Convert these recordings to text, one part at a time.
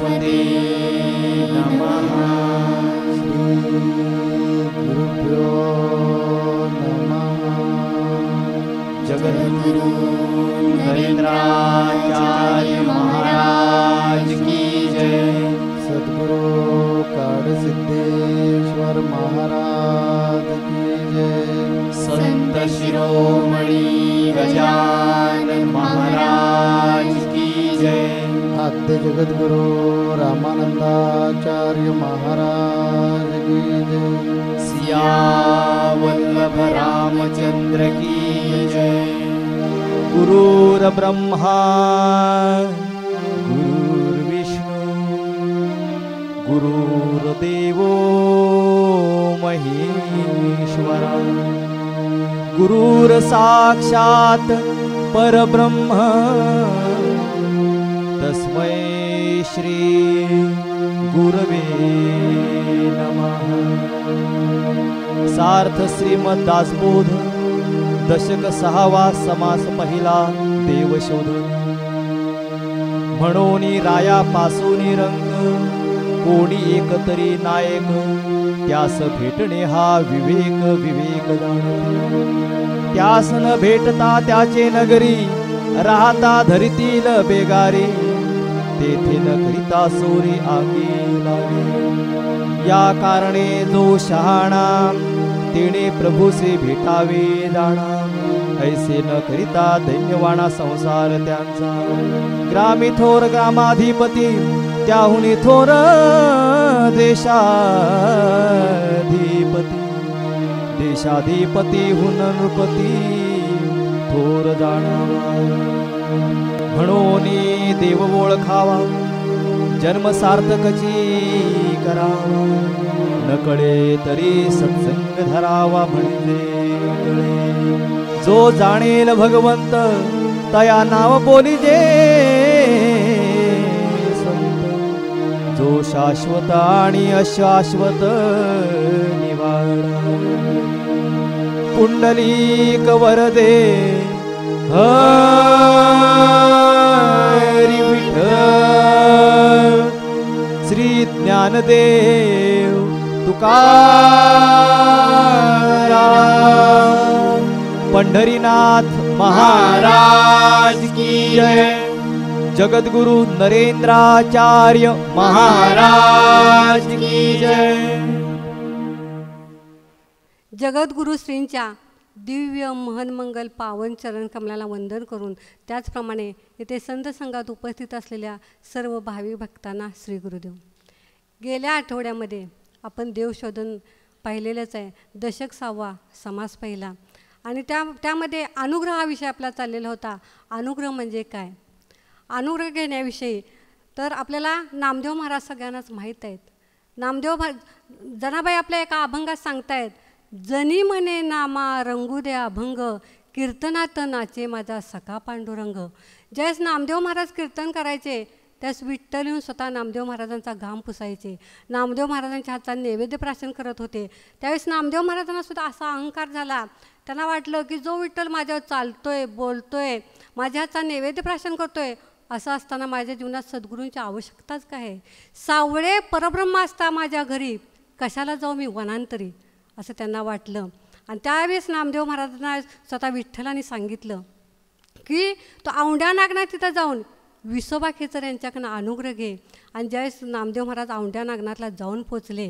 सरस्वते नमः। श्री गुरुभ्यो नमः। जगद्गुरु नरेंद्राचार्य महाराज की जय। सद्गुरु काडसिद्धेश्वर महाराज की जय। संत शिरोमणि गजानन महाराज की जय। आद्य जगद्गुरु रामानंदाचार्य महाराज की जय। सियावल्लभ रामचंद्र की जय। गुरुर ब्रह्मा गुरुर्विष्णु गुरुर्देवो महेश्वरा गुरुर साक्षात परब्रह्म तस्मै श्री गुरवे नमः। सार्थ श्रीमद दासबोध दशक 6वा समास पहिला देवशोध। म्हणोनी राया पासूनी रंग कोणी एकतरी नायक त्यास भेटणे हा विवेक विवेक जाणते। त्यास न भेटता त्याचे नगरी राहता धरितील बेगारी तेथे न करिता सोरी आगी लागे। या कारणे जो शहाणा तेने प्रभूसे भेटावे जाणा ऐसे न करिता दैन्यवाणा संसार त्यांचा। ग्रामी थोर ग्रामाधिपती त्याहुनी थोर देशाधिपती देशाधिपती हुन नृपती थोर जाणावा। म्हणून देव ओळखावा जन्म सार्थकची करावा। न कळे तरी सत्संग धरावा म्हणजे कळे। जो जाणेल भगवंत तया नाव बोलिजे संत। जो शाश्वत आणि अशाश्वत निवाडा। पुंडलिक वरदे हरी विठ्ठल श्री ज्ञानदेव तुकाराम पंढरीनाथ महाराज की जय। जगद्गुरु नरेंद्राचार्य महाराज की जय। जगद्गुरु श्रींच्या दिव्य महन्मंगल पावन चरण कमलाला वंदन करून त्याचप्रमाणे येथे संत संघात उपस्थित असलेल्या सर्व भाविक भक्तांना श्री गुरुदेव। गेल्या आठवड्यामध्ये आपण देवशोधन पाहिलेलंच आहे। दशक 6वा समास पहिला आणि त्यामध्ये अनुग्रह हा विषय आपला चाललेला होता। अनुग्रह म्हणजे काय, अनुग्रह घेण्याविषयी तर आपल्याला नामदेव महाराज सगळ्यांनाच माहीत आहेत। नामदेव जनाबाई आपल्या एका अभंगात सांगतायत, जनी म्हणे नामा रंगू दे अभंग कीर्तनात नाचे माझा सखा पांडुरंग। ज्यावेळेस नामदेव महाराज कीर्तन करायचे त्यास विठ्ठल येऊन स्वतः नामदेव महाराजांचा घाम पुसायचे। नामदेव महाराजांच्या हातचा नैवेद्य प्राशन करत होते। त्यावेळेस नामदेव महाराजांना सुद्धा असा अहंकार झाला, त्यांना वाटलं की जो विठ्ठल माझ्यावर चालतोय बोलतोय माझ्या हातचा नैवेद्य प्राशन करतोय असं असताना माझ्या जीवनात सद्गुरूंची आवश्यकताच काय आहे। सावळे परब्रह्म असता माझ्या घरी कशाला जाऊ मी वनांतरी असं त्यांना वाटलं। आणि त्यावेळेस नामदेव महाराजांना स्वतः विठ्ठलाने सांगितलं की तो औंढ्या नागनाथ तिथं जाऊन विसोबा खेचर यांच्याकडनं अनुग्रह घे। आणि ज्यावेळेस नामदेव महाराज औंढ्या नागनाथला जाऊन पोचले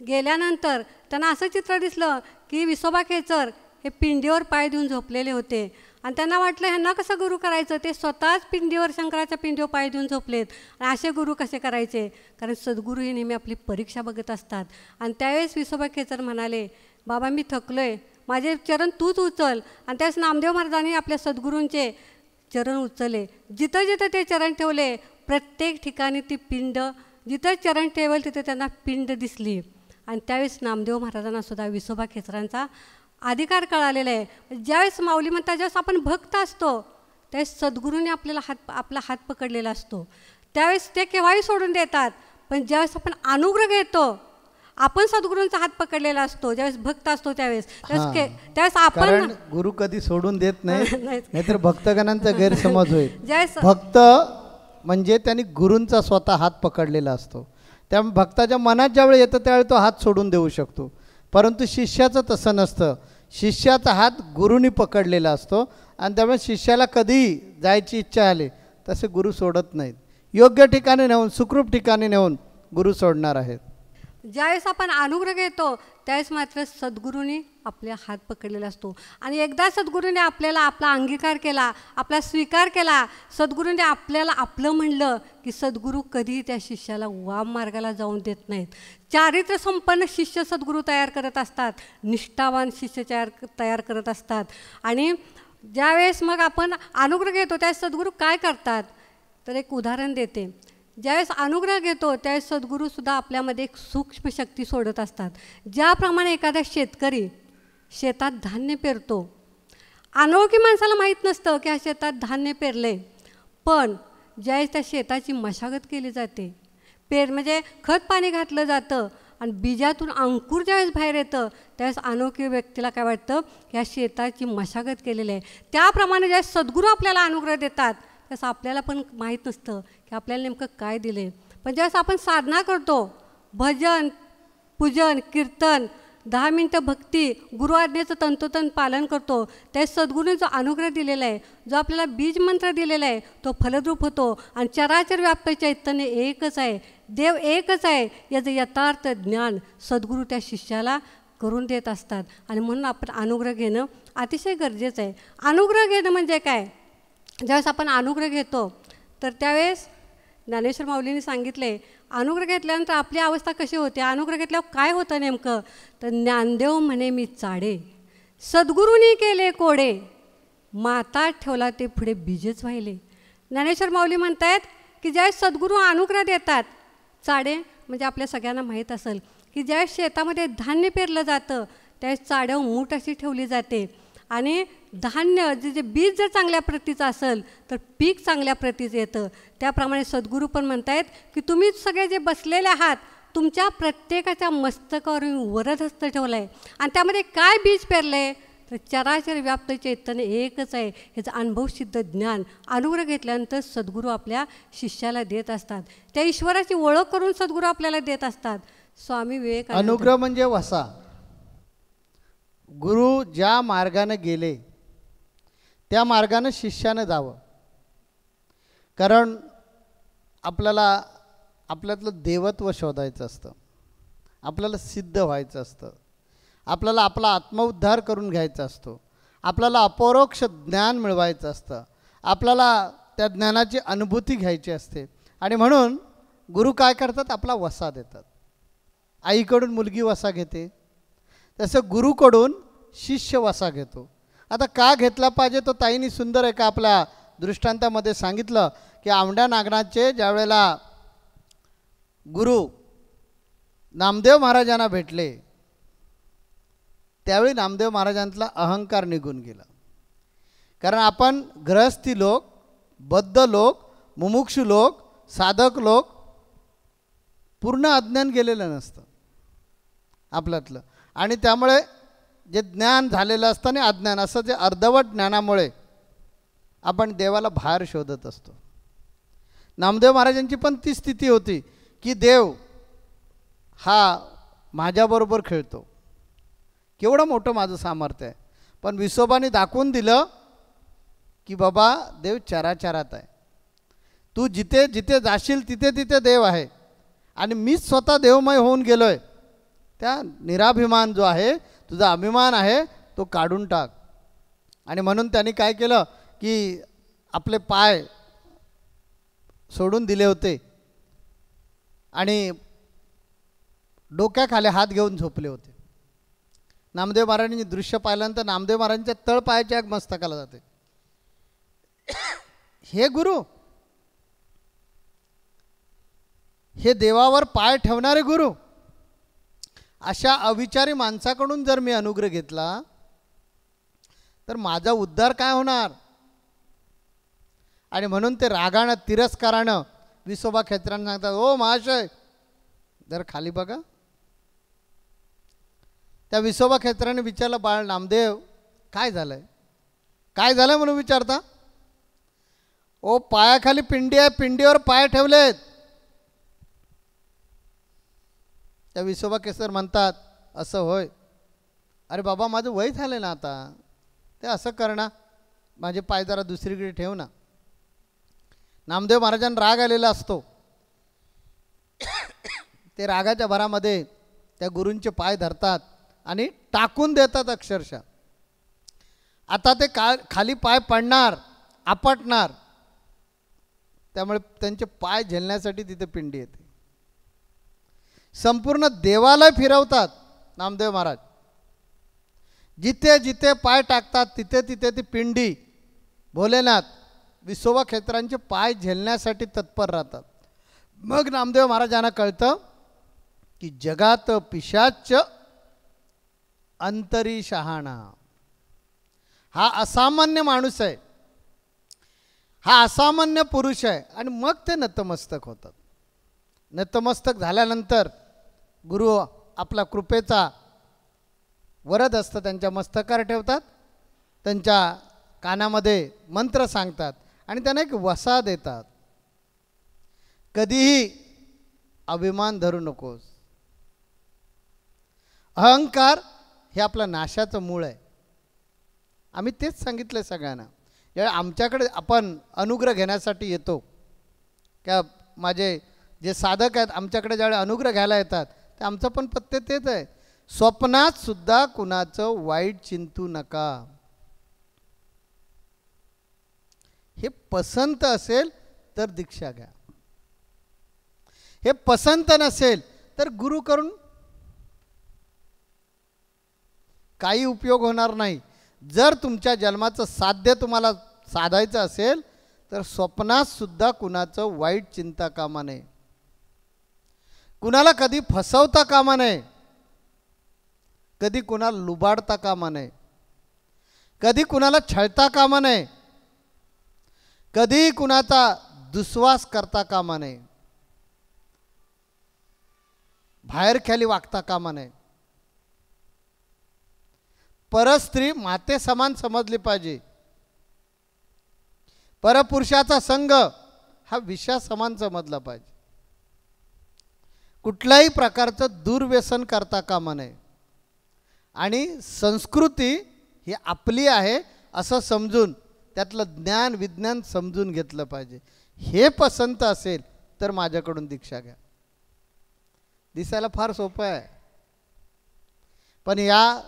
गेल्यानंतर त्यांना असं चित्र दिसलं की विसोबा खेचर हे पिंडीवर पाय देऊन झोपलेले होते आणि त्यांना वाटलं ह्यांना कसं गुरु करायचं। ते स्वतःच पिंडीवर शंकराच्या पिंडीवर पाय देऊन झोपलेत आणि असे गुरु कसे करायचे, कारण सद्गुरू हे नेहमी आपली परीक्षा बघत असतात। आणि त्यावेळेस विसोबा खेचर म्हणाले, बाबा मी थकलोय, माझे चरण तूच उचल। आणि त्यावेळेस नामदेव महाराजांनी आपल्या सद्गुरूंचे चरण उचलले। जिथं जिथं ते चरण ठेवले प्रत्येक ठिकाणी ती पिंड जिथं चरण ठेवल तिथे त्यांना पिंड दिसली। आणि त्यावेळेस नामदेव महाराजांना सुद्धा विसोबा खेचरांचा अधिकार कळालेला आहे। ज्यावेळेस माऊली म्हणतात ज्यावेळेस आपण भक्त असतो त्यावेळेस सद्गुरूने आपला हात पकडलेला असतो, त्यावेळेस ते केव्हाही सोडून देतात। पण ज्यावेळेस आपण अनुग्रह घेतो आपण सद्गुरूंचा हात पकडलेला असतो, ज्यावेळेस भक्त असतो त्यावेळेस आपण गुरु कधी सोडून देत नाही, नाहीतर भक्तगणांचा गैरसमज होईल। ज्यावेळेस भक्त म्हणजे त्यांनी गुरूंचा स्वतः हात पकडलेला असतो. त्यामुळे भक्ताच्या मनात ज्यावेळी येतं त्यावेळी तो हात सोडून देऊ शकतो. परंतु शिष्याचं तसं नसतं. शिष्याचा हात गुरूंनी पकडलेला असतो आणि त्यामुळे शिष्याला कधीही जायची इच्छा आली तसे गुरु सोडत नाहीत. योग्य ठिकाणी नेऊन सुखरूप ठिकाणी नेऊन गुरु सोडणार आहेत. ज्यावेळेस आपण अनुग्रह घेतो त्यावेळेस मात्र सद्गुरूंनी आपले हात पकडलेला असतो. आणि एकदा सद्गुरूने आपल्याला आपला अंगीकार केला, आपला स्वीकार केला, सद्गुरूने आपल्याला आपलं म्हणलं की सद्गुरू कधीही त्या शिष्याला वाम मार्गाला जाऊन देत नाहीत. चारित्र्य संपन्न शिष्य सद्गुरू तयार करत असतात, निष्ठावान शिष्य तयार करत असतात. आणि ज्यावेळेस मग आपण अनुग्रह घेतो त्यावेळेस सद्गुरू काय करतात तर एक उदाहरण देते. ज्यावेळेस अनुग्रह घेतो त्यावेळेस सद्गुरूसुद्धा आपल्यामध्ये एक सूक्ष्म शक्ती सोडत असतात. ज्याप्रमाणे एखादा शेतकरी शेतात धान्य पेरतो, अनोळखी माणसाला माहीत नसतं की ह्या शेतात धान्य पेरले, पण ज्यावेळेस त्या शेताची मशागत केली जाते, म्हणजे खत पाणी घातलं जातं आणि बीजातून अंकुर ज्यावेळेस बाहेर येतं त्यावेळेस अनोळखी व्यक्तीला काय वाटतं की ह्या शेताची मशागत केलेली आहे. त्याप्रमाणे ज्यावेळेस सद्गुरू आपल्याला अनुग्रह देतात त्यावेळेस आपल्याला पण माहीत नसतं की आपल्याला नेमकं काय दिले. पण ज्यावेळेस आपण साधना करतो, भजन पूजन कीर्तन 10 मिनटं भक्ती गुरु आज्ञेचं तंतोतंत पालन करतो त्यावेळेस सद्गुरूने जो अनुग्रह दिलेला आहे, जो आपल्याला बीज मंत्र दिलेला आहे तो फलद्रूप होतो. आणि चराचर व्याप्त चैतन्य एकच आहे, देव एकच आहे याचं यथार्थ ज्ञान सद्गुरू त्या शिष्याला करून देत असतात. आणि म्हणून आपण अनुग्रह घेणं अतिशय गरजेचं आहे. अनुग्रह घेणं म्हणजे काय, ज्यावेळेस आपण अनुग्रह घेतो तर त्यावेळेस ज्ञानेश्वर माऊलींनी सांगितले अनुग्रह घेतल्यानंतर आपली अवस्था कशी होते. अनुग्रह घेतल्यावर काय होतं नेमकं तर ज्ञानदेव म्हणे मी चाडे, सद्गुरूंनी केले कोडे, माता ठेवला ते पुढे बीजच वाहिले. ज्ञानेश्वर माऊली म्हणतायत की ज्यावेळेस सद्गुरू अनुग्रह देतात, चाडे म्हणजे आपल्या सगळ्यांना माहीत असेल की ज्यावेळेस शेतामध्ये धान्य पेरलं जातं त्यावेळेस चाड्यावर मूठ अशी ठेवली जाते. आणि धान्य जे बीज जर चांगल्या प्रतीचं असेल तर पीक चांगल्या प्रतीचं येतं. त्याप्रमाणे सद्गुरू पण म्हणतायत की तुम्ही सगळे जे बसलेले आहात तुमच्या प्रत्येकाच्या मस्तकावर वरदहस्त ठेवलं आहे आणि त्यामध्ये काय बीज पेरलं आहे तर चराचर व्याप्त चैतन्य एकच आहे ह्याचं अनुभवसिद्ध ज्ञान अनुग्रह घेतल्यानंतर सद्गुरू आपल्या शिष्याला देत असतात. त्या ईश्वराची ओळख करून सद्गुरू आपल्याला देत असतात. स्वामी विवेकानंद. अनुग्रह म्हणजे वसा. गुरु ज्या मार्गाने गेले त्या मार्गाने शिष्यानं जावं. कारण आपल्याला आपल्यातलं देवत्व शोधायचं असतं, आपल्याला सिद्ध व्हायचं असतं, आपल्याला आपला आत्मउद्धार करून घ्यायचा असतो, आपल्याला अपरोक्ष ज्ञान मिळवायचं असतं, आपल्याला त्या ज्ञानाची अनुभूती घ्यायची असते. आणि म्हणून गुरु काय करतात, आपला वसा देतात. आईकडून मुलगी वसा घेते तसं गुरुकडून शिष्य वसा घेतो. आता का घेतला पाहिजे तो ताईंनी सुंदर एका आपल्या दृष्टांतामध्ये सांगितलं की आवंढा नागनाथचे ज्या वेळेला गुरु नामदेव महाराजांना भेटले त्यावेळी नामदेव महाराजांतला अहंकार निघून गेला. कारण आपण गृहस्थी लोक, बद्ध लोक, मुमुक्षु लोक, साधक लोक पूर्ण अज्ञान गेलेलं नसतं आपल्यातलं. आणि त्यामुळे जे ज्ञान झालेलं असतं आणि अज्ञान असं जे अर्धवट ज्ञानामुळे आपण देवाला बाहेर शोधत असतो. नामदेव महाराजांची पण ती स्थिती होती की देव हा माझ्याबरोबर खेळतो, केवढं मोठं माझं सामर्थ्य आहे. पण विसोबाने दाखवून दिलं की बाबा देव चराचरात आहे, तू जिथे जिथे जाशील तिथे तिथे देव आहे आणि मीच स्वतः देवमय होऊन गेलो आहे. त्या निराभिमान जो आहे, तुझा अभिमान आहे तो काढून टाक. आणि म्हणून त्यांनी काय केलं की आपले पाय सोडून दिले होते आणि डोक्याखाली हात घेऊन झोपले होते. नामदेव महाराजांनी दृश्य पाहिल्यानंतर नामदेव महाराजांच्या तळ पायाच्या एक मस्तकाला जाते. हे गुरु, हे देवावर पाय ठेवणारे गुरु, अशा अविचारी माणसाकडून जर मी अनुग्रह घेतला तर माझा उद्धार काय होणार. आणि म्हणून ते रागानं तिरस्कारानं विसोबा खेत्रांना सांगतात, ओ महाशय जर खाली बघा. त्या विसोबा खेत्राने विचारलं, बाळ नामदेव काय झालंय, काय झालंय म्हणून विचारता. ओ पायाखाली पिंडी आहे, पिंडीवर पाय ठेवलेत. त्या विसोबा केसर म्हणतात, असं होय? अरे बाबा माझं वय झालं ना आता, ते असं करणार, माझे पाय जरा दुसरीकडे ठेव ना. नामदेव महाराजांना राग आलेला असतो. ते रागाच्या भरामध्ये त्या गुरूंचे पाय धरतात आणि टाकून देतात अक्षरशः. आता ते खाली पाय पडणार, आपटणार, त्यामुळे त्यांचे पाय झेलण्यासाठी तिथे पिंडी येते. संपूर्ण देवालय फिरवतात नामदेव महाराज. जिथे जिथे पाय टाकतात तिथे तिथे ती पिंडी, भोलेनाथ, विसोबा क्षेत्रांचे पाय झेलण्यासाठी तत्पर राहतात. मग नामदेव महाराजांना कळतं की जगात पिशाच अंतरी शहाणा. हा असामान्य माणूस आहे, हा असामान्य पुरुष आहे. आणि मग ते नतमस्तक होतात. नतमस्तक झाल्यानंतर गुरु आपला कृपेचा वरद असतं त्यांच्या मस्तकावर ठेवतात, त्यांच्या कानामध्ये मंत्र सांगतात आणि त्यांना एक वसा देतात. कधीही अभिमान धरू नकोस. अहंकार हे आपलं नाशाचं मूळ आहे. आम्ही तेच सांगितलं सगळ्यांना. ज्यावेळी आमच्याकडे आपण अनुग्रह घेण्यासाठी येतो, का माझे जे साधक आहेत आमच्याकडे ज्यावेळी अनुग्रह घ्यायला येतात, ते आमचं पण पत्ते तेच आहे, स्वप्नात सुद्धा कुणाचं वाईट चिंतू नका. हे पसंत असेल तर दीक्षा घ्या, हे पसंत नसेल तर गुरु करून काही उपयोग होणार नाही. जर तुमच्या जन्माचं साध्य तुम्हाला साधायचं असेल तर स्वप्नात सुद्धा कुणाचं वाईट चिंता कामा नये, कुणाला कधी फसवता कामा नये, कधी कुणाला लुबाडता कामा नये, कधी कुणाला छळता कामा नये, कधी कुणाचा दुस्वास करता कामा नये, बाहेरख्याली वागता कामा नये. परस्त्री माते समान समजली पाहिजे. परपुरुषाचा संघ हा विषा समान समजला पाहिजे. कुठल्याही प्रकारचं दुर्व्यसन करता कामा नये. आणि संस्कृती ही आपली आहे असं समजून त्यातलं ज्ञान विज्ञान समजून घेतलं पाहिजे. हे पसंत असेल तर माझ्याकडून दीक्षा घ्या. दिसायला फार सोपं आहे, पण या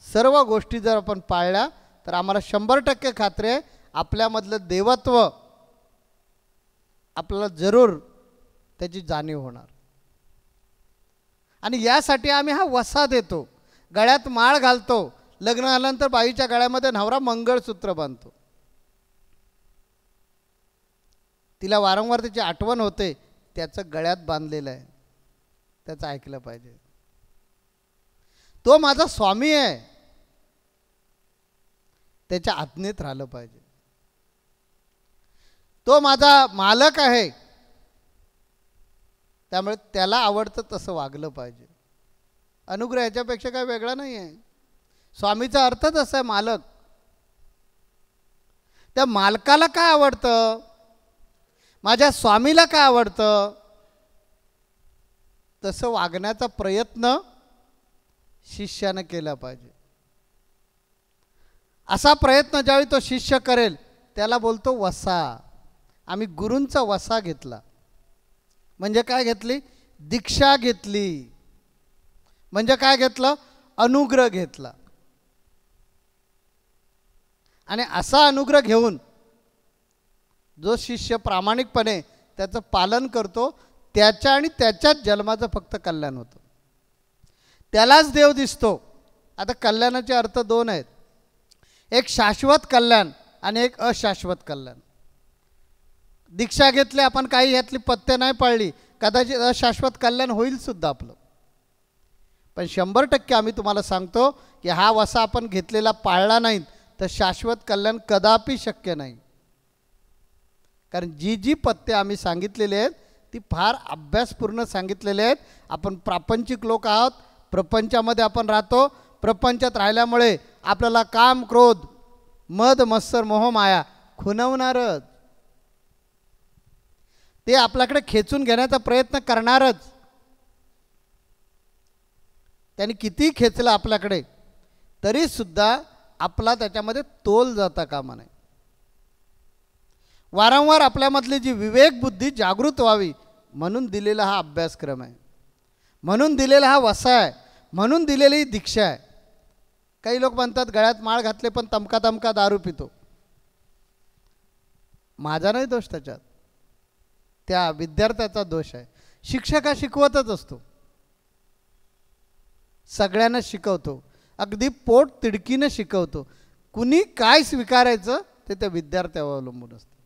सर्व गोष्टी जर आपण पाळल्या तर आम्हाला 100% खात्री आहे आपल्यामधलं देवत्व आपल्याला जरूर त्याची जाणीव होणार. आणि यासाठी आम्ही हा वसा देतो, गळ्यात माळ घालतो. लग्न झाल्यानंतर बाईच्या गळ्यामध्ये नवरा मंगळसूत्र बांधतो. तिला वारंवार त्याची आठवण होते, त्याचं गळ्यात बांधलेलं आहे, त्याचं ऐकलं पाहिजे. तो माझा स्वामी आहे, त्याच्या आज्ञेत राहिलं पाहिजे. तो माझा मालक आहे, त्यामुळे त्याला आवडतं तसं वागलं पाहिजे. अनुग्रह याच्यापेक्षा काही वेगळा नाही आहे. स्वामीचा अर्थच असा आहे मालक. त्या मालकाला काय आवडतं, माझ्या स्वामीला काय आवडतं, तसं वागण्याचा प्रयत्न शिष्यानं केला पाहिजे. असा प्रयत्न ज्यावेळी तो शिष्य करेल त्याला बोलतो वसा. आम्ही गुरूंचा वसा घेतला म्हणजे काय घेतली, दीक्षा घेतली. म्हणजे काय घेतलं, अनुग्रह घेतला. आणि असा अनुग्रह घेऊन जो शिष्य प्रामाणिकपणे त्याचं पालन करतो त्याच्या आणि त्याच्याच जन्माचं फक्त कल्याण होतं, त्यालाच देव दिसतो. आता कल्याणाचे अर्थ दोन आहेत, एक शाश्वत कल्याण आणि एक अशाश्वत कल्याण. दीक्षा घेतली आपण, काही यातली पथ्य नाही पाळली, कदाचित अशाश्वत कल्याण होईल सुद्धा आपलं. पण 100% आम्ही तुम्हाला सांगतो की हा वसा आपण घेतलेला पाळला नाही तर शाश्वत कल्याण कदापि शक्य नाही. कारण जी जी पथ्य आम्ही सांगितलेली आहेत ती फार अभ्यासपूर्ण सांगितलेले आहेत. आपण प्रापंचिक लोक आहोत, प्रपंचामध्ये आपण राहतो. प्रपंचात राहिल्यामुळे आपल्याला काम क्रोध मद मत्सर मोह माया खुणवणारच. ते आपल्याकडे खेचून घेण्याचा प्रयत्न करणारच. त्यांनी किती खेचलं आपल्याकडे तरीसुद्धा आपला त्याच्यामध्ये तोल जाता कामा नये. वारंवार आपल्यामधली जी विवेक बुद्धी जागृत व्हावी म्हणून दिलेला हा अभ्यासक्रम आहे, म्हणून दिलेला हा वसा आहे, म्हणून दिलेली ही दीक्षा आहे. काही लोक म्हणतात गळ्यात माळ घातले पण तमका तमका दारू पितो. माझा नाही दोष त्याच्यात, त्या विद्यार्थ्याचा दोष आहे. शिक्षक हा शिकवतच असतो, सगळ्यांना शिकवतो, अगदी पोट तिडकीनं शिकवतो. कुणी काय स्वीकारायचं ते त्या विद्यार्थ्यावर अवलंबून असतं.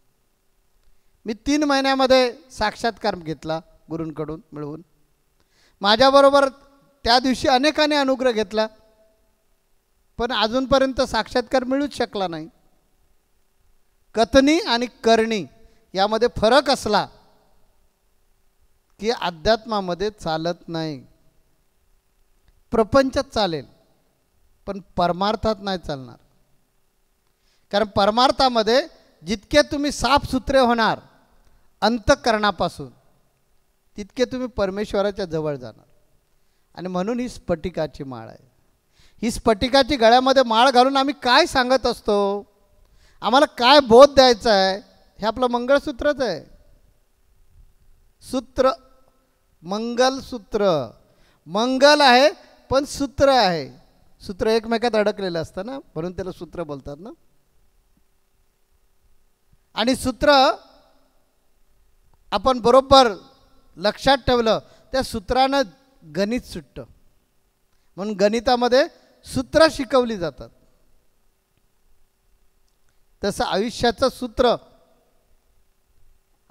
मी 3 महिन्यामध्ये साक्षात्कार घेतला गुरूंकडून मिळवून. माझ्याबरोबर त्या दिवशी अनेकांनी अनुग्रह घेतला, पण अजूनपर्यंत साक्षात्कार मिळूच शकला नाही. कथनी आणि करणी यामध्ये फरक असला की अध्यात्मामध्ये चालत नाही. प्रपंचात चालेल पण परमार्थात नाही चालणार. कारण परमार्थामध्ये जितके तुम्ही साफसुथरे होणार अंतःकरणापासून तितके तुम्ही परमेश्वराच्या जवळ जाणार. आणि म्हणून ही स्फटिकाची माळ आहे. ही स्फटिकाची गळ्यामध्ये माळ घालून आम्ही काय सांगत असतो, आम्हाला काय बोध द्यायचा आहे, हे आपलं मंगळसूत्रच आहे. सूत्र, मंगलसूत्र, मंगल आहे पण सूत्र आहे. सूत्र एकमेकात अडकलेलं असतं ना, म्हणून त्याला सूत्र बोलतात ना. आणि सूत्र आपण बरोबर लक्षात ठेवलं त्या सूत्रानं गणित सुटतं. म्हणून गणितामध्ये सूत्र शिकवली जातात. तसं आयुष्याचं सूत्र,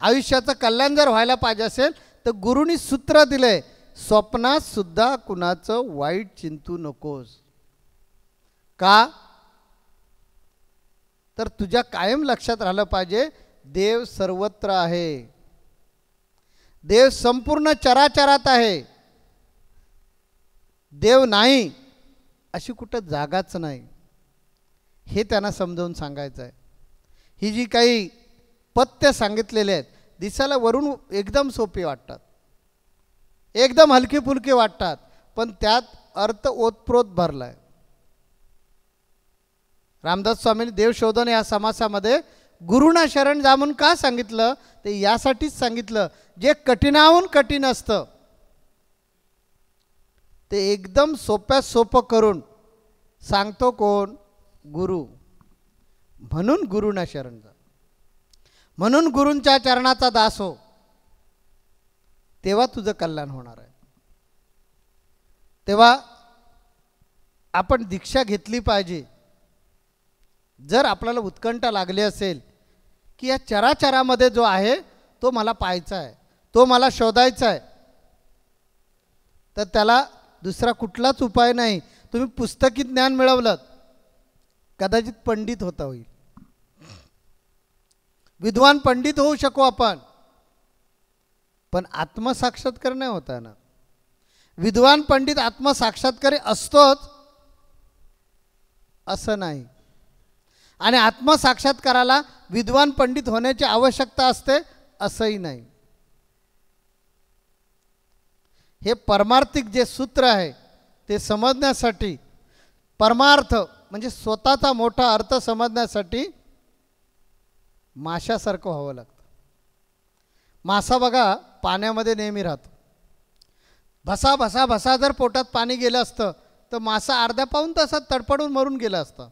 आयुष्याचं कल्याण जर व्हायला पाहिजे असेल तर गुरुनी सूत्र दिले, स्वप्नात सुद्धा कुणाचं वाईट चिंतू नकोस. का तर तुझ्या कायम लक्षात राहिलं पाहिजे देव सर्वत्र आहे, देव संपूर्ण चराचरात आहे. देव नाही अशी कुठं जागाच नाही, हे त्यांना समजावून सांगायचं आहे. ही जी काही पथ्य सांगितलेले आहेत दिसायला वरून एकदम सोपी वाटतात, एकदम हलकी फुलकी वाटतात, पण त्यात अर्थ ओतप्रोत भरला आहे. रामदास स्वामींनी देवशोधन या समासामध्ये गुरुना शरण जा म्हणून का सांगितलं, ते यासाठीच सांगितलं जे कठीणाहून कठीण असतं ते एकदम सोप्यात सोपं करून सांगतो कोण, गुरु. म्हणून गुरुना शरण जा, म्हणून गुरूंच्या चरणाचा दास हो, तेव्हा तुझं कल्याण होणार आहे. तेव्हा आपण दीक्षा घेतली पाहिजे. जर आपल्याला उत्कंठा लागली असेल की या चराचरामध्ये जो आहे तो मला पाहायचा आहे, तो मला शोधायचा आहे, तर त्याला दुसरा कुठलाच उपाय नाही. तुम्ही पुस्तकी ज्ञान मिळवलं कदाचित पंडित होता होईल, विद्वान पंडित होऊ शकू आपण, पण आत्मसाक्षात्कार नाही होता ना. विद्वान पंडित आत्मसाक्षात्कारी असतोच असं नाही, आणि आत्मसाक्षात्काराला विद्वान पंडित होण्याची आवश्यकता असते असंही नाही. हे परमार्थिक जे सूत्र आहे ते समजण्यासाठी, परमार्थ म्हणजे स्वतःचा मोठा अर्थ समजण्यासाठी माशासारखं व्हावं लागतं. मासा बघा पाण्यामध्ये नेहमी राहतो. भसा भसा भसा जर पोटात पाणी गेलं असतं तर मासा अर्ध्या पाऊण तासात तडफडून मरून गेला असता.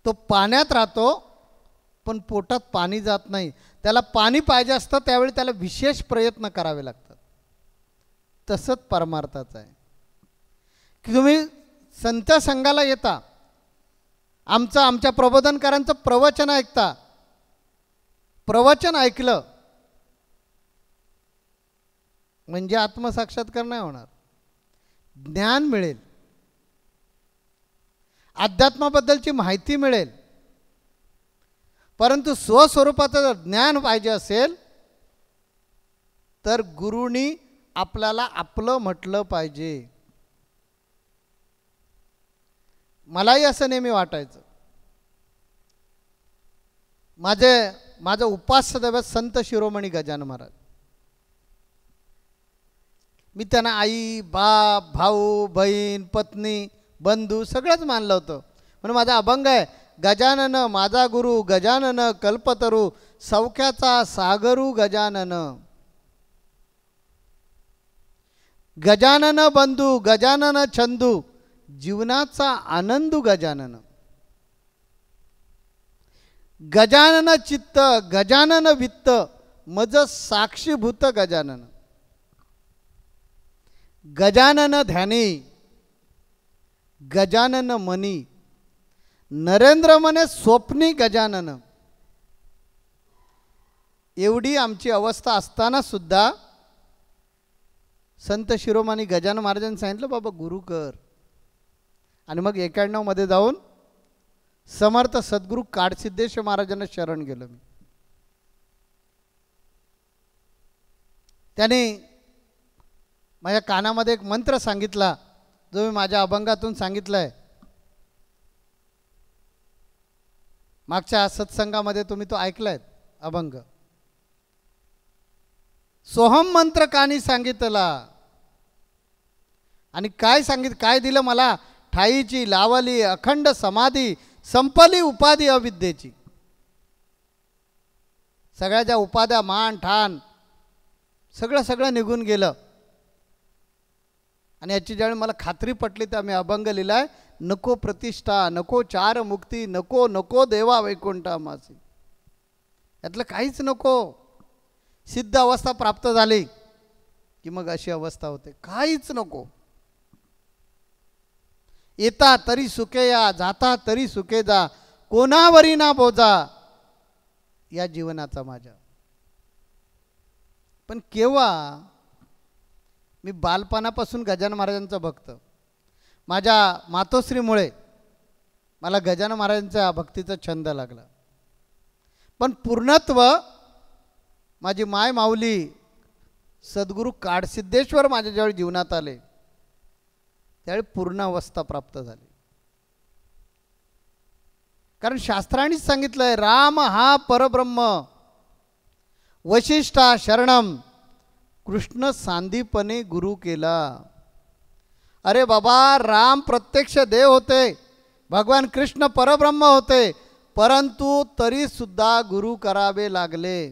तो पाण्यात राहतो पण पोटात पाणी जात नाही. त्याला पाणी पाहिजे असतं त्यावेळी त्याला विशेष प्रयत्न करावे लागतात. तसंच परमार्थाचं आहे की तुम्ही संत संघाला येता, आमच्या प्रबोधनकारांचं प्रवचन ऐकता, प्रवचन ऐकलं म्हणजे आत्मसाक्षात्कार नाही होणार. ज्ञान मिळेल, अध्यात्माबद्दलची माहिती मिळेल, परंतु स्वस्वरूपाचं जर ज्ञान पाहिजे असेल तर गुरुनी आपल्याला आपलं म्हटलं पाहिजे. मलाही असं नेहमी वाटायचं. माझे माझं उपास्य दैवत संत शिरोमणी गजानन महाराज. मी त्यांना आई, बाप, भाऊ, बहीण, पत्नी, बंधू सगळंच मानलं होतं. म्हणून माझा अभंग आहे, गजानन माझा गुरु, गजानन कल्पतरू, सौख्याचा सागरू गजानन. गजानन बंधू, गजानन छंदू, जीवनाचा आनंदू गजानन. गजानन चित्त, गजानन वित्त, मज साक्षीभूत गजानन. गजानन ध्यानी, गजानन मनी, नरेंद्र मने स्वप्नी गजानन. एवढी आमची अवस्था असताना सुद्धा संत शिरोमणी गजानन महाराजांनी सांगितलं, बाबा गुरु कर. आणि मग 91 मध्ये जाऊन समर्थ सद्गुरू काडसिद्धेश्वर महाराजांना शरण गेलो मी. त्याने माझ्या कानामध्ये एक मंत्र सांगितला, जो मी माझ्या अभंगातून सांगितलाय. मागच्या सत्संगामध्ये तुम्ही तो ऐकलाय अभंग. सोहम मंत्र कानी सांगितला. आणि काय दिलं मला, ठाईची लावली अखंड समाधी, संपली उपाधी अविद्येची. सगळ्या ज्या उपाध्या, मान ठाण सगळं निघून गेलं. आणि याची ज्यावेळी मला खात्री पटली तर मी अभंग लिहिलाय, नको प्रतिष्ठा, नको चार मुक्ती, नको नको देवा वैकुंठा मासी. यातलं काहीच नको. सिद्ध अवस्था प्राप्त झाली की मग अशी अवस्था होते, काहीच नको. येता तरी सुखे या, जाता तरी सुखे जा, कोणावरी ना बोजा या जीवनाचा माझ्या. पण केव्हा, मी बालपणापासून गजानन महाराजांचा भक्त. माझ्या मातोश्रीमुळे मला गजानन महाराजांच्या भक्तीचा छंद लागला. पण पूर्णत्व माझी माय माऊली सद्गुरू काडसिद्धेश्वर माझ्या ज्यावेळी जीवनात आले त्यावेळी पूर्ण अवस्था प्राप्त झाली. कारण शास्त्रांनीच सांगितलंय, राम हा परब्रह्म, वशिष्ठा शरणम, कृष्ण सांदीपणे गुरु केला. अरे बाबा, राम प्रत्यक्ष देव होते, भगवान कृष्ण परब्रह्म होते, परंतु तरी सुद्धा गुरु करावे लागले.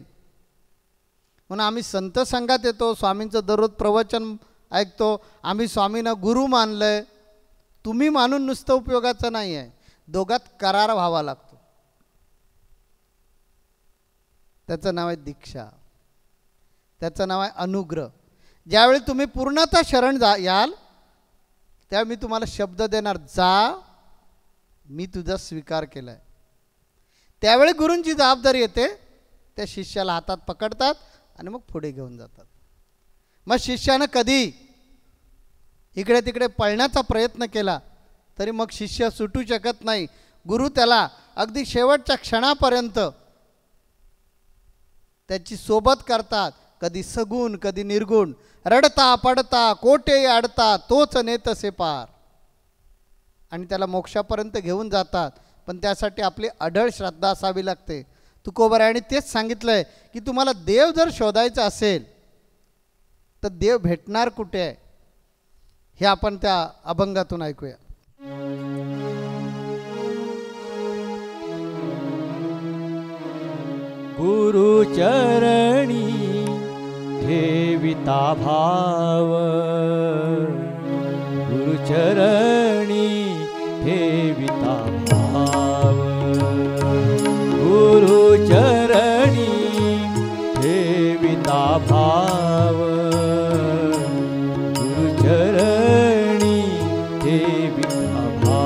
म्हणून आम्ही संत संघात येतो, स्वामींचं दररोज प्रवचन ऐकतो, आम्ही स्वामींना गुरु मानलंय. तुम्ही मानून नुसतं उपयोगाचं नाही आहे, दोघात करार व्हावा लागतो. त्याचं नाव आहे दीक्षा, त्याचं नाव आहे अनुग्रह. ज्यावेळी तुम्ही पूर्णतः शरण याल त्यावेळी मी तुम्हाला शब्द देणार, जा मी तुझा स्वीकार केला आहे. त्यावेळी गुरूंची जबाबदारी येते, त्या शिष्याला हातात पकडतात आणि मग पुढे घेऊन जातात. मग शिष्यानं कधी इकडे तिकडे पळण्याचा प्रयत्न केला तरी मग शिष्य सुटू शकत नाही. गुरु त्याला अगदी शेवटच्या क्षणापर्यंत त्याची सोबत करतात, कधी सगुण कधी निर्गुण, रडता पडता कोटे अडता तोच नेतसे पार, आणि त्याला मोक्षापर्यंत घेऊन जातात. पण त्यासाठी आपली अढळ श्रद्धा असावी लागते. तुकोबरायांनी तेच सांगितलंय की तुम्हाला देव जर शोधायचा असेल तर देव भेटणार कुठे आहे, हे आपण त्या अभंगातून ऐकूया. गुरु चरणी ठेविता भाव, गुरु चरणी ठेविता भाव, गुरु चरणी ठेविता भाव, गुरु चरणी ठेविता भाव.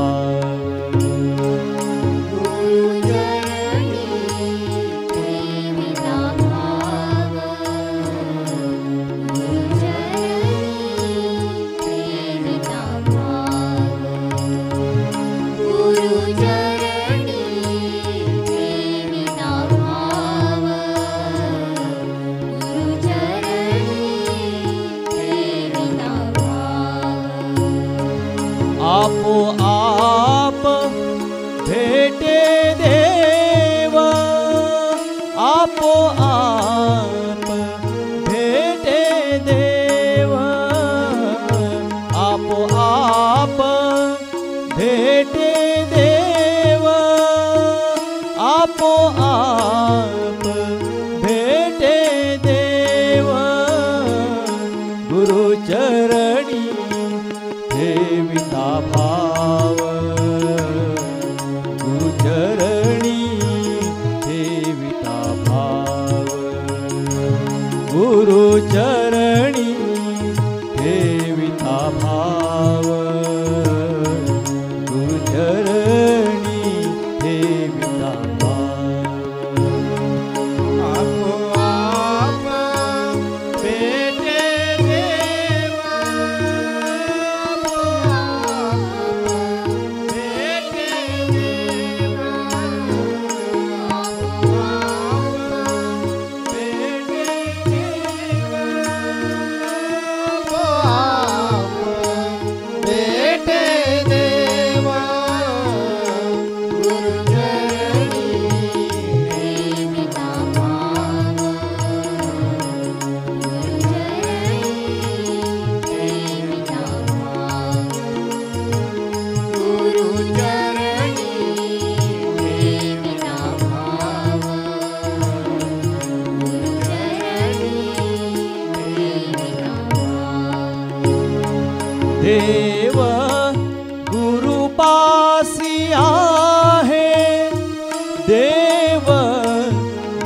भाव गुरुचरणी ठेविता भाव गुरुचरणी ठेविता भाव गुरुचरणी ठेविता भाव आपोआप भेटे देवा आपोआप भेटे देवा आपोआप भेटे देवा आपोआप भेटे देवा गुरुचरणी ठेविता भाव देव गुरुपासी आहे देव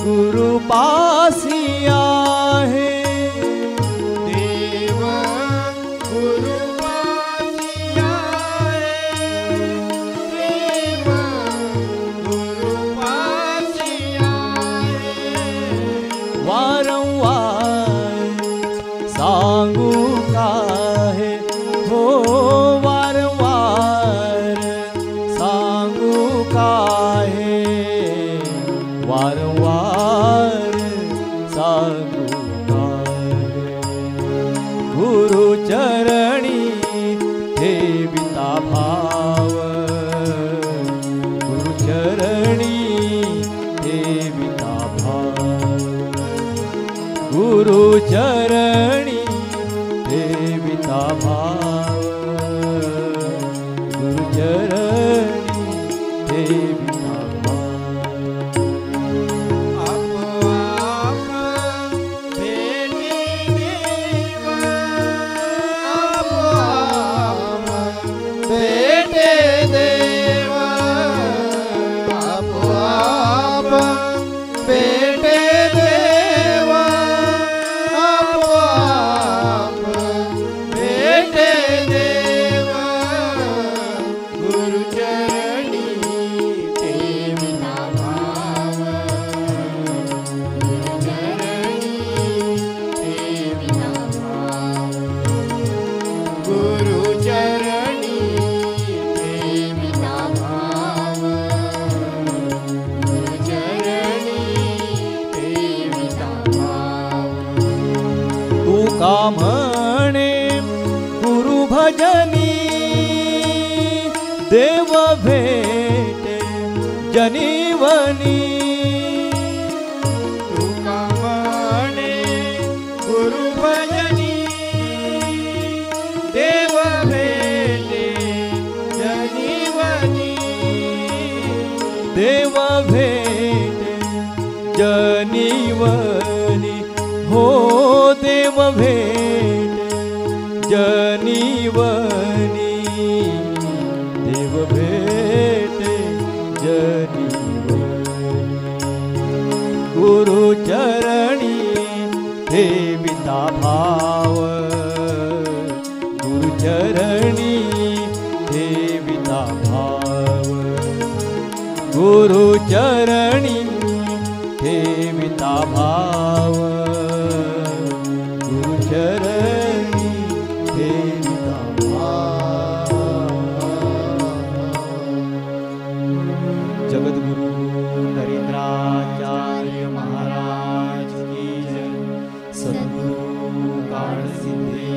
गुरुपासी आहे देव गुरुपासी आहे देव गुरुपासी आहे वारंवार सांगू काहे हो वारंवार सांगू काहे वारंवार सांगू काहे गुरुचरणी ठेविता भाव गुरुचरणी ठेविता भाव गुरुचरणी ठेविता भाव गुरुचरणी ठेविता भाव आपोआप भेटे देवा आपोआप भेटे देवा आपोआप भेटे देवा आपोआप भेटे देवा गुरुचरणी ठेविता भाव गुरुचरणी ठेविता भाव गुरुचरणी ठेविता भाव तू का म्हणे गुरु भजनी देव भेटे जनीवनी तुका म्हणे गुरु भजनी देव भेटे जनीवनी देव भेटे जनीवनी हो देव भेटे जनीवनी देव भेटे जनीवनी गुरुचरणी ठेविता भाव गुरुचरणी ठेविता भाव गुरुचरणी ठेविता भाव गुरुचरणी ठेविता भाव जगद्गुरु नरेंद्राचार्य महाराज की जय सद्गुरु काळ सिद्धे